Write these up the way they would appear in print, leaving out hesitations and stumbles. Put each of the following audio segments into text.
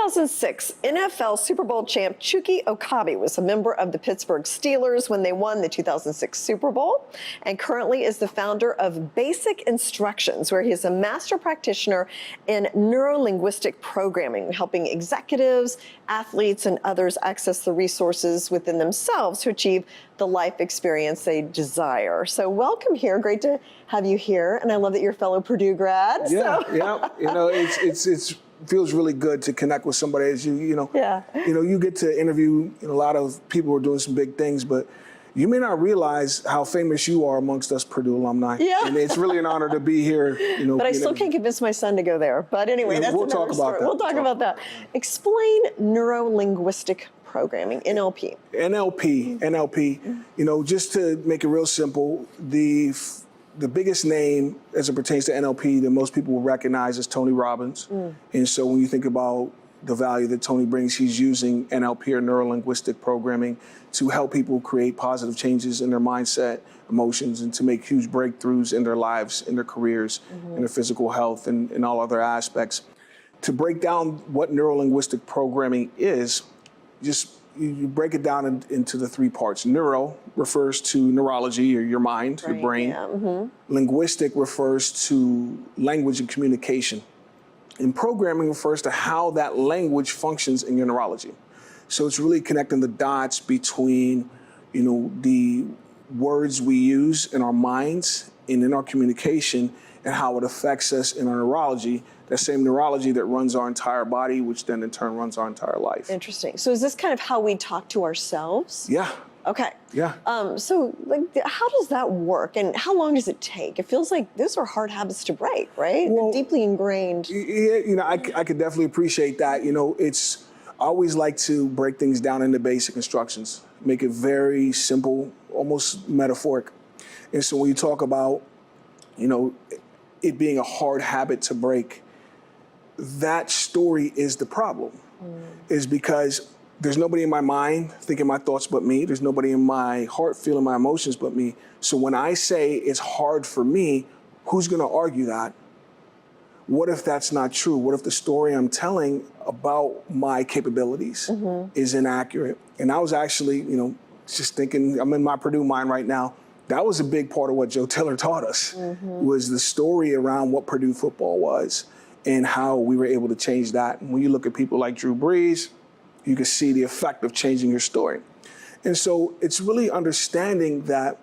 2006 NFL Super Bowl champ Chukky Okobi was a member of the Pittsburgh Steelers when they won the 2006 Super Bowl, and currently is the founder of Basic Instructions, where he is a master practitioner in neuro-linguistic programming, helping executives, athletes, and others access the resources within themselves to achieve the life experience they desire. So welcome here. Great to have you here. And I love that you're a fellow Purdue grad. Yeah, yeah. You know, it's feels really good to connect with somebody as you know. Yeah. You know, you get to interview a lot of people who are doing some big things, but you may not realize how famous you are amongst us Purdue alumni. Yeah. And it's really an honor to be here. You know, but I still can't convince my son to go there. But anyway, that's we'll another talk story. about that. We'll talk about that. Explain neuro-linguistic programming, NLP. NLP. You know, just to make it real simple, the biggest name as it pertains to NLP that most people will recognize is Tony Robbins. And so when you think about the value that Tony brings, he's using NLP or neuro-linguistic programming to help people create positive changes in their mindset, emotions, and to make huge breakthroughs in their lives, in their careers, in their physical health, and all other aspects. To break down what neuro-linguistic programming is, just you break it down into the three parts. Neuro refers to neurology, or your mind, your brain. Yeah. Linguistic refers to language and communication. And programming refers to how that language functions in your neurology. So it's really connecting the dots between, you know, the words we use in our minds and in our communication and how it affects us in our neurology. That same neurology that runs our entire body, which then in turn runs our entire life. Interesting. So is this kind of how we talk to ourselves? Yeah. Okay. Yeah. So like, how does that work, and how long does it take? It feels like those are hard habits to break, right? Well, they're deeply ingrained. Yeah, you know, I could definitely appreciate that. You know, I always like to break things down into basic instructions, make it very simple, almost metaphoric. And so when you talk about, you know, it being a hard habit to break, that story is the problem, is because there's nobody in my mind thinking my thoughts but me. There's nobody in my heart feeling my emotions but me. So when I say it's hard for me, who's gonna argue that? What if that's not true? What if the story I'm telling about my capabilities is inaccurate? And I was actually, you know, just thinking, I'm in my Purdue mind right now. That was a big part of what Joe Tiller taught us, was the story around what Purdue football was and how we were able to change that. And when you look at people like Drew Brees, you can see the effect of changing your story. And so it's really understanding that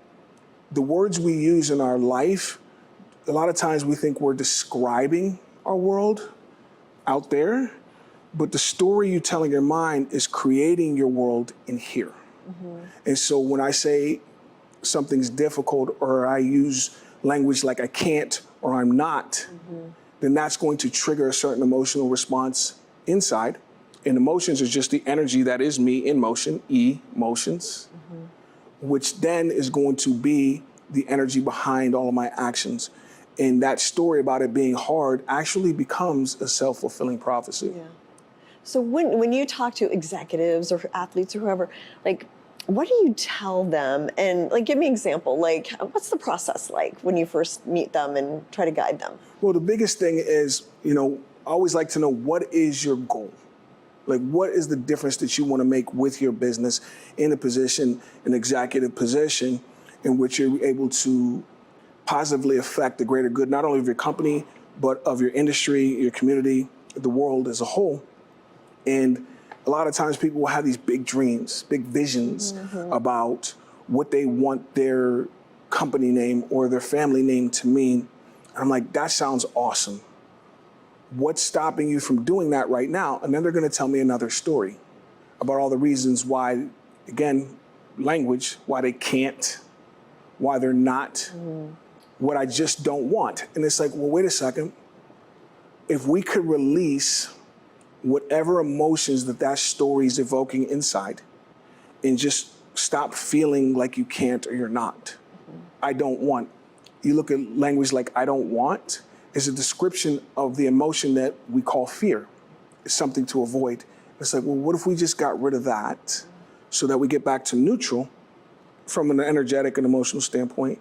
the words we use in our life, a lot of times we think we're describing our world out there, but the story you tell in your mind is creating your world in here. And so when I say something's difficult, or I use language like I can't or I'm not, then that's going to trigger a certain emotional response inside. And emotions is just the energy that is me in motion, emotions, which then is going to be the energy behind all of my actions. And that story about it being hard actually becomes a self-fulfilling prophecy. Yeah. So when you talk to executives or athletes or whoever, like, what do you tell them? And like, give me an example. Like, what's the process like when you first meet them and try to guide them? Well, the biggest thing is, you know, I always like to know, what is your goal? Like, what is the difference that you want to make with your business in a position, an executive position, in which you're able to positively affect the greater good, not only of your company, but of your industry, your community, the world as a whole. And a lot of times people will have these big dreams, big visions about what they want their company name or their family name to mean. I'm like, that sounds awesome. What's stopping you from doing that right now? And then they're gonna tell me another story about all the reasons why, again, language, why they can't, why they're not, what I just don't want. And it's like, well, wait a second. If we could release whatever emotions that story is evoking inside and just stop feeling like you can't or you're not. I don't want. You look at language like I don't want is a description of the emotion that we call fear. It's something to avoid. It's like, well, what if we just got rid of that so that we get back to neutral from an energetic and emotional standpoint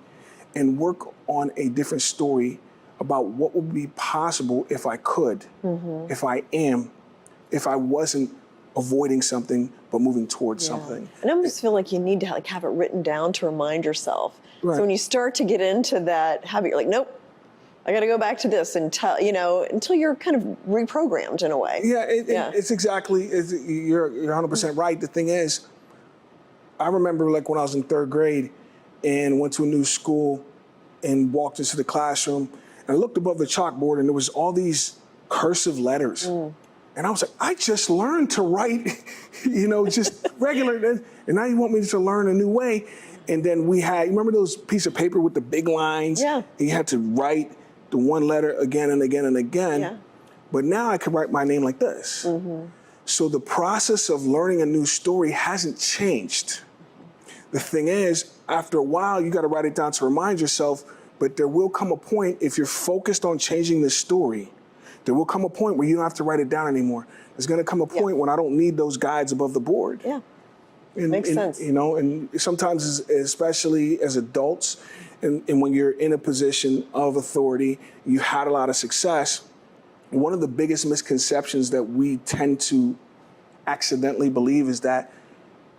and work on a different story about what would be possible if I could, if I am, if I wasn't avoiding something but moving towards something. And I almost feel like you need to have it written down to remind yourself. Right. So when you start to get into that habit, you're like, nope, I got to go back to this until you're kind of reprogrammed in a way. Yeah, it's exactly, you're 100% right. The thing is, I remember like when I was in 3rd grade and went to a new school and walked into the classroom and I looked above the chalkboard and there was all these cursive letters. And I was like, I just learned to write, just regular, and now you want me to learn a new way. And then we had, you remember those piece of paper with the big lines? Yeah. And you had to write the one letter again and again and again. Yeah. But now I can write my name like this. So the process of learning a new story hasn't changed. The thing is, after a while, you got to write it down to remind yourself, but there will come a point, if you're focused on changing the story, there will come a point where you don't have to write it down anymore. There's going to come a point when I don't need those guides above the board. Yeah. Makes sense. And sometimes, especially as adults, and when you're in a position of authority, you had a lot of success, one of the biggest misconceptions that we tend to accidentally believe is that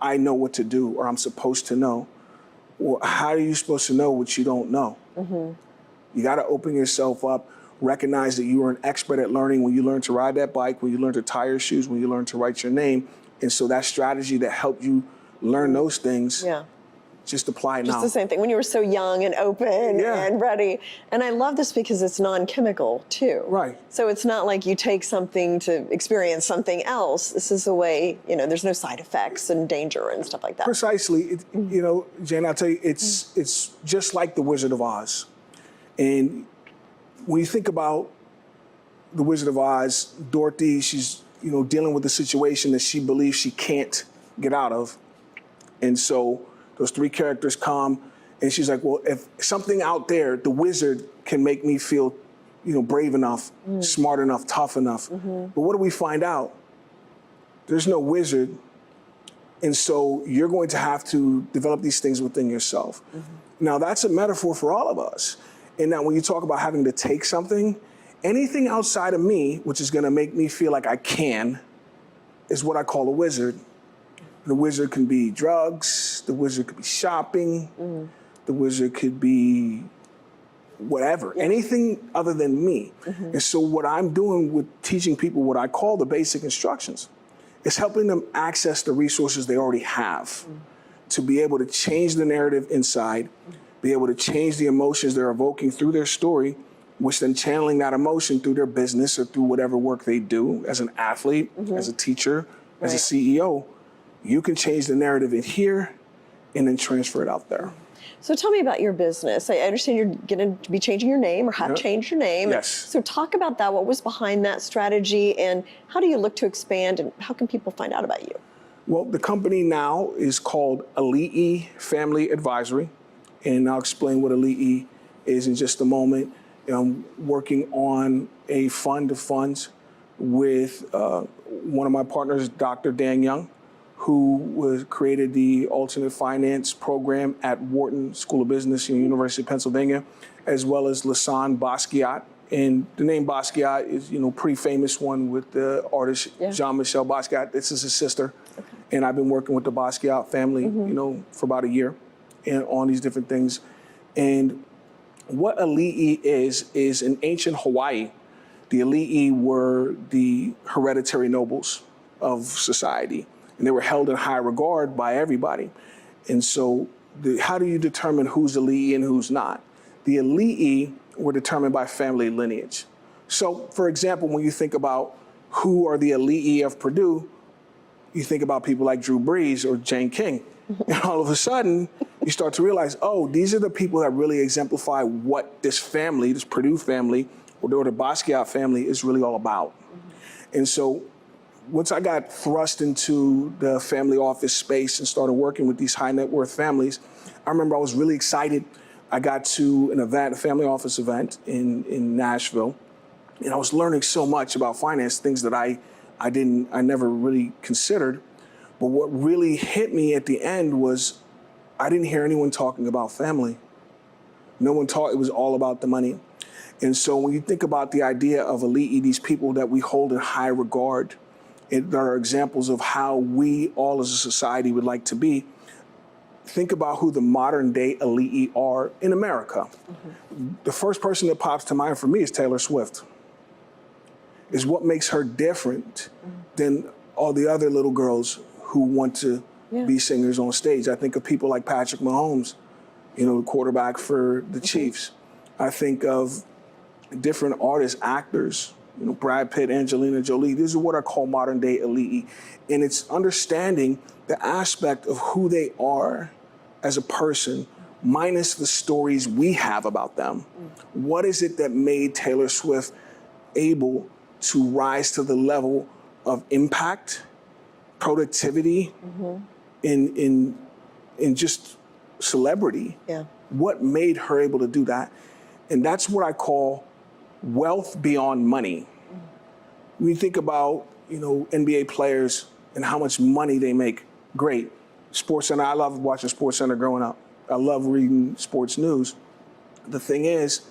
I know what to do or I'm supposed to know. Well, how are you supposed to know what you don't know? You got to open yourself up, recognize that you are an expert at learning when you learn to ride that bike, when you learn to tie your shoes, when you learn to write your name. And so that strategy that helped you learn those things, just apply it now. Just the same thing. When you were so young and open and ready. And I love this because it's non-chemical too. Right. So it's not like you take something to experience something else. This is a way, there's no side effects and danger and stuff like that. Precisely. Jane, I'll tell you, it's just like the Wizard of Oz. And when you think about the Wizard of Oz, Dorothy, she's dealing with a situation that she believes she can't get out of. And so those 3 characters come and she's like, well, if something out there, the wizard can make me feel, brave enough, smart enough, tough enough. But what do we find out? There's no wizard. And so you're going to have to develop these things within yourself. Now that's a metaphor for all of us. And now when you talk about having to take something, anything outside of me, which is going to make me feel like I can, is what I call a wizard. The wizard can be drugs. The wizard could be shopping. The wizard could be whatever, anything other than me. And so what I'm doing with teaching people what I call the basic instructions is helping them access the resources they already have to be able to change the narrative inside, be able to change the emotions they're evoking through their story, which then channeling that emotion through their business or through whatever work they do as an athlete, as a teacher, as a CEO. You can change the narrative in here and then transfer it out there. So tell me about your business. I understand you're going to be changing your name or have changed your name. Yes. So talk about that. What was behind that strategy and how do you look to expand and how can people find out about you? Well, the company now is called Elite Family Advisory, and I'll explain what Elite is in just a moment. I'm working on a fund of funds with one of my partners, Dr. Dan Young, who created the alternate finance program at Wharton School of Business in the University of Pennsylvania, as well as Lasan Basquiat. And the name Basquiat is, pretty famous one with the artist Jean-Michel Basquiat. This is his sister. Okay. And I've been working with the Basquiat family, for about a year and on these different things. And what Ali'i is in ancient Hawaii, the Ali'i were the hereditary nobles of society. And they were held in high regard by everybody. And so how do you determine who's Ali'i and who's not? The Ali'i were determined by family lineage. So, for example, when you think about who are the Ali'i of Purdue, you think about people like Drew Brees or Jane King. And all of a sudden, you start to realize, oh, these are the people that really exemplify what this family, this Purdue family, or the Basquiat family is really all about. And so once I got thrust into the family office space and started working with these high net worth families, I remember I was really excited. I got to an event, a family office event in Nashville, and I was learning so much about finance, things that I never really considered. But what really hit me at the end was I didn't hear anyone talking about family. No one talked, it was all about the money. And so when you think about the idea of Ali'i, these people that we hold in high regard, that are examples of how we all as a society would like to be. Think about who the modern day elite are in America. The first person that pops to mind for me is Taylor Swift. Is what makes her different than all the other little girls who want to be singers on stage. I think of people like Patrick Mahomes, you know, the quarterback for the Chiefs. I think of different artists, actors, you know, Brad Pitt, Angelina Jolie. These are what I call modern day elite. And it's understanding the aspect of who they are as a person, minus the stories we have about them. What is it that made Taylor Swift able to rise to the level of impact, productivity, in just celebrity? Yeah. What made her able to do that? And that's what I call wealth beyond money. When you think about, you know, NBA players and how much money they make, great. SportsCenter, I love watching SportsCenter growing up. I love reading sports news. The thing is,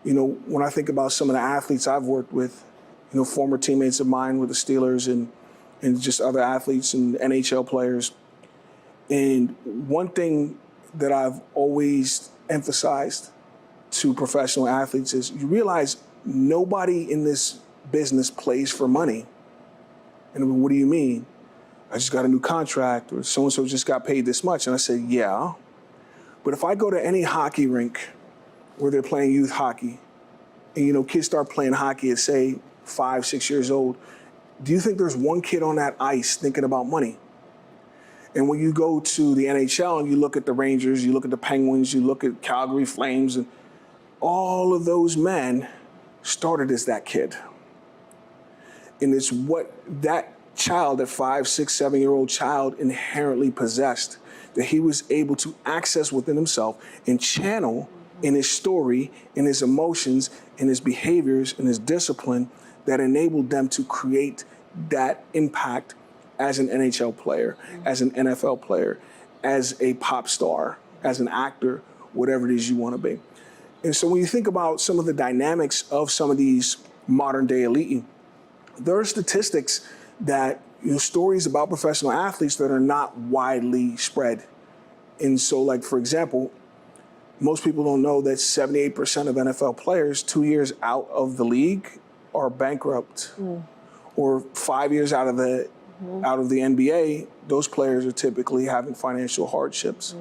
you know, when I think about some of the athletes I've worked with, you know, former teammates of mine with the Steelers and just other athletes and NHL players. And one thing that I've always emphasized to professional athletes is you realize nobody in this business plays for money. And what do you mean? I just got a new contract, or so-and-so just got paid this much. And I said, yeah. But if I go to any hockey rink where they're playing youth hockey, and, you know, kids start playing hockey at, say, 5, 6 years old, do you think there's one kid on that ice thinking about money? And when you go to the NHL and you look at the Rangers, you look at the Penguins, you look at Calgary Flames, and all of those men started as that kid. And it's what that child, that 5, 6, 7-year-old child inherently possessed, that he was able to access within himself and channel in his story, in his emotions, in his behaviors, in his discipline, that enabled them to create that impact as an NHL player, as an NFL player, as a pop star, as an actor, whatever it is you want to be. And so when you think about some of the dynamics of some of these modern day elite, there are statistics that, you know, stories about professional athletes that are not widely spread. And so, like, for example, most people don't know that 78% of NFL players 2 years out of the league are bankrupt. Or 5 years out of the NBA, those players are typically having financial hardships.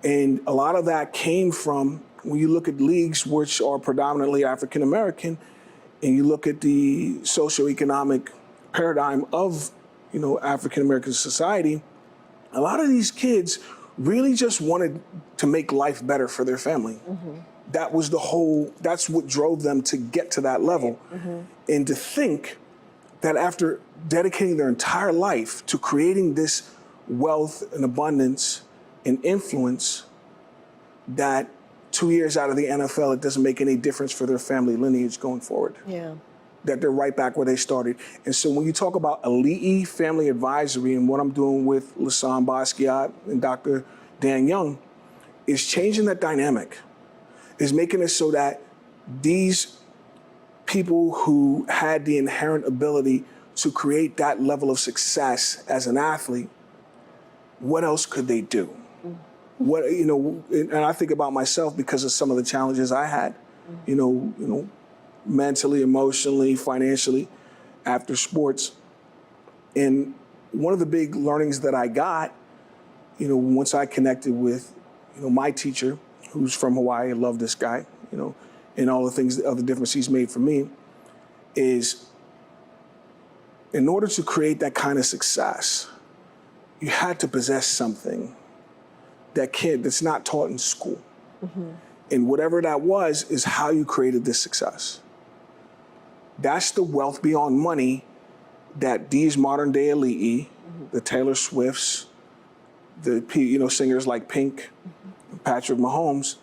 And a lot of that came from, when you look at leagues which are predominantly African American, and you look at the socioeconomic paradigm of, you know, African American society, a lot of these kids really just wanted to make life better for their family. That was that's what drove them to get to that level. And to think that after dedicating their entire life to creating this wealth and abundance and influence, that 2 years out of the NFL, it doesn't make any difference for their family lineage going forward. Yeah. That they're right back where they started. And so when you talk about elite family advisory and what I'm doing with Lasan Basquiat and Dr. Dan Young, is changing that dynamic, is making it so that these people who had the inherent ability to create that level of success as an athlete, what else could they do? What, you know, and I think about myself because of some of the challenges I had, you know, mentally, emotionally, financially, after sports. And one of the big learnings that I got, you know, once I connected with, you know, my teacher, who's from Hawaii, I love this guy, you know, and all the things, the other difference he's made for me, is in order to create that kind of success, you had to possess something that's not taught in school. And whatever that was is how you created this success. That's the wealth beyond money that these modern day elite, the Taylor Swifts, the, you know, singers like Pink, Patrick Mahomes,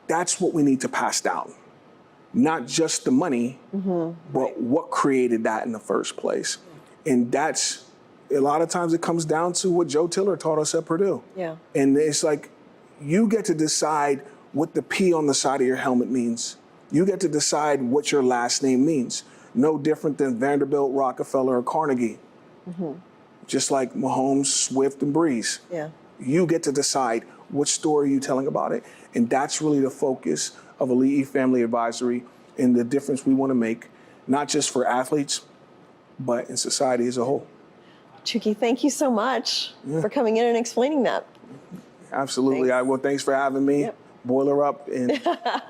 that's what we need to pass down. Not just the money, but what created that in the first place. And that's, a lot of times it comes down to what Joe Tiller taught us at Purdue. Yeah. And it's like, you get to decide what the P on the side of your helmet means. You get to decide what your last name means. No different than Vanderbilt, Rockefeller, or Carnegie. Just like Mahomes, Swift, and Breeze. Yeah. You get to decide what story you're telling about it. And that's really the focus of Elite Family Advisory and the difference we want to make, not just for athletes, but in society as a whole. Chukki, thank you so much for coming in and explaining that. Absolutely. Thanks. Thanks for having me. Yep. Boil her up, and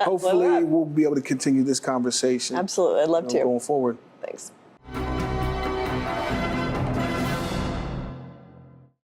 hopefully we'll be able to continue this conversation. Absolutely, I'd love to. Going forward. Thanks.